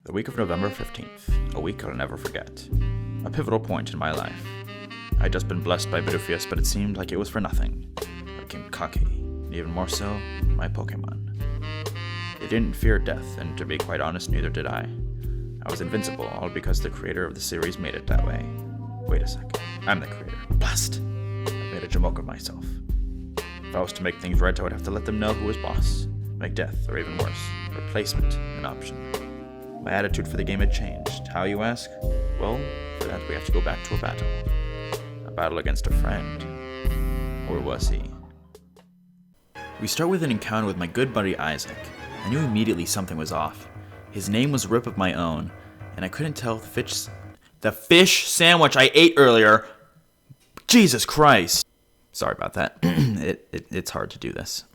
The week of November 15th, a week I'll never forget. A pivotal point in my life. I'd just been blessed by Bidoofius, but it seemed like it was for nothing. I became cocky, and even more so, my Pokemon. They didn't fear death, and to be quite honest, neither did I. I was invincible, all because the creator of the series made it that way. Wait a second, I'm the creator. Blast! I made a jamoke of myself. If I was to make things right, I would have to let them know who was boss. Make death, or even worse, replacement, an option. My attitude for the game had changed. How, you ask? Well, for that we have to go back to a battle. A battle against a friend. Or was he? We start with an encounter with my good buddy Isaac. I knew immediately something was off. His name was Rip of my own, and I couldn't tell the fish sandwich I ate earlier. Jesus Christ! Sorry about that. It's hard to do this.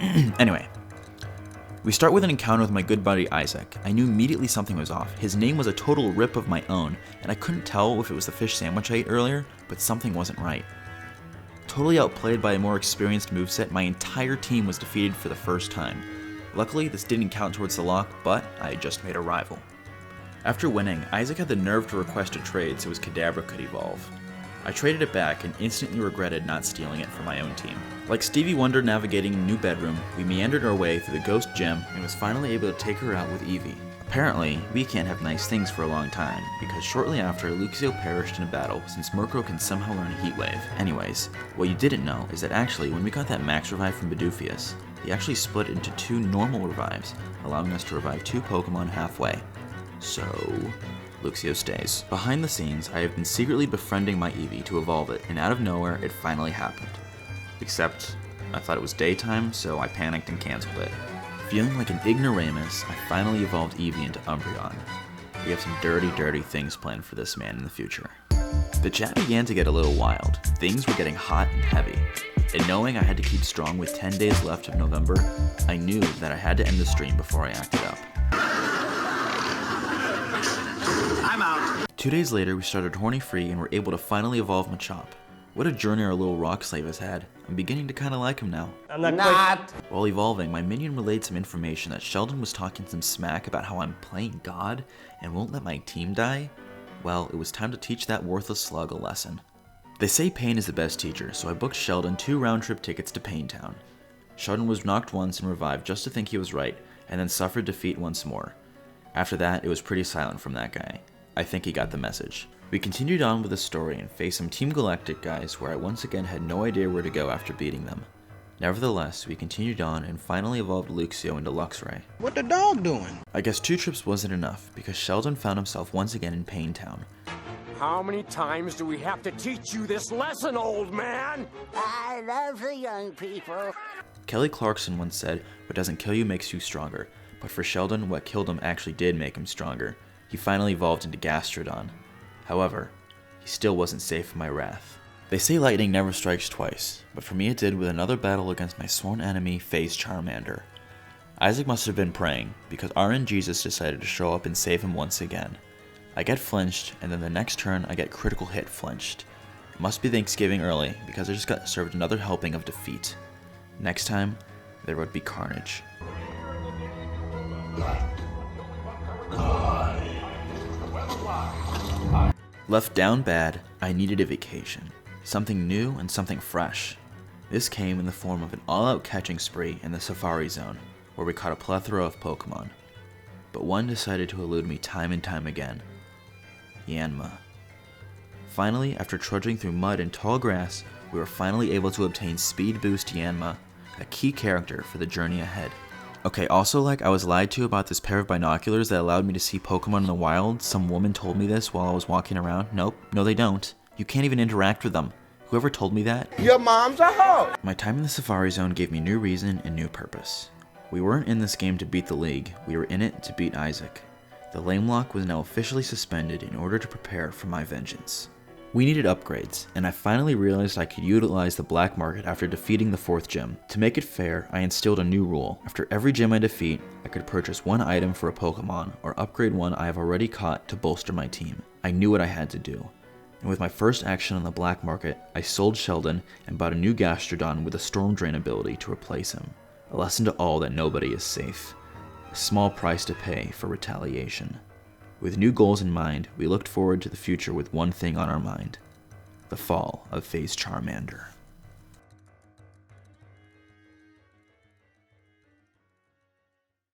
Anyway. We start with an encounter with my good buddy Isaac. I knew immediately something was off. His name was a total Rip of my own, and I couldn't tell if it was the fish sandwich I ate earlier, but something wasn't right. Totally outplayed by a more experienced moveset, my entire team was defeated for the first time. Luckily, this didn't count towards the lock, but I had just made a rival. After winning, Isaac had the nerve to request a trade so his Kadabra could evolve. I traded it back and instantly regretted not stealing it for my own team. Like Stevie Wonder navigating a new bedroom, we meandered our way through the ghost gym and was finally able to take her out with Eevee. Apparently, we can't have nice things for a long time, because shortly after, Luxio perished in a battle since Murkrow can somehow learn a Heat Wave. Anyways, what you didn't know is that actually when we got that max revive from Bidoofius, he actually split into 2 normal revives, allowing us to revive 2 Pokemon halfway. So, Luxio stays. Behind the scenes, I have been secretly befriending my Eevee to evolve it, and out of nowhere, it finally happened. Except, I thought it was daytime, so I panicked and cancelled it. Feeling like an ignoramus, I finally evolved Eevee into Umbreon. We have some dirty things planned for this man in the future. The chat began to get a little wild. Things were getting hot and heavy. And knowing I had to keep strong with 10 days left of November, I knew that I had to end the stream before I acted up. I'm out. 2 days later, we started Horny Free and were able to finally evolve Machop. What a journey our little rock slave has had. I'm beginning to kinda like him now. I'm not. While evolving, my minion relayed some information that Sheldon was talking some smack about how I'm playing God and won't let my team die. Well, it was time to teach that worthless slug a lesson. They say pain is the best teacher, so I booked Sheldon 2 round-trip tickets to Pain Town. Sheldon was knocked once and revived just to think he was right, and then suffered defeat once more. After that, it was pretty silent from that guy. I think he got the message. We continued on with the story and faced some Team Galactic guys where I once again had no idea where to go after beating them. Nevertheless, we continued on and finally evolved Luxio into Luxray. What the dog doing? I guess 2 trips wasn't enough, because Sheldon found himself once again in Pain Town. How many times do we have to teach you this lesson, old man? I love the young people. Kelly Clarkson once said, "What doesn't kill you makes you stronger." But for Sheldon, what killed him actually did make him stronger. He finally evolved into Gastrodon. However, he still wasn't safe from my wrath. They say lightning never strikes twice, but for me it did with another battle against my sworn enemy, FaZe Charmander. Isaac must have been praying, because RN Jesus decided to show up and save him once again. I get flinched, and then the next turn I get critical hit flinched. It must be Thanksgiving early, because I just got served another helping of defeat. Next time, there would be carnage. Left down bad, I needed a vacation. Something new and something fresh. This came in the form of an all-out catching spree in the Safari Zone, where we caught a plethora of Pokemon. But one decided to elude me time and time again. Yanma. Finally, after trudging through mud and tall grass, we were finally able to obtain Speed Boost Yanma, a key character for the journey ahead. Okay, also I was lied to about this pair of binoculars that allowed me to see Pokemon in the wild. Some woman told me this while I was walking around. Nope, no they don't. You can't even interact with them. Whoever told me that? Your mom's a hoe. My time in the Safari Zone gave me new reason and new purpose. We weren't in this game to beat the league, we were in it to beat Isaac. The lame lock was now officially suspended in order to prepare for my vengeance. We needed upgrades, and I finally realized I could utilize the black market after defeating the 4th gym. To make it fair, I instilled a new rule. After every gym I defeat, I could purchase 1 item for a Pokemon, or upgrade one I have already caught to bolster my team. I knew what I had to do. And with my first action on the black market, I sold Sheldon and bought a new Gastrodon with a Storm Drain ability to replace him. A lesson to all that nobody is safe. a small price to pay for retaliation. With new goals in mind, we looked forward to the future with one thing on our mind: the fall of FaZe Charmander.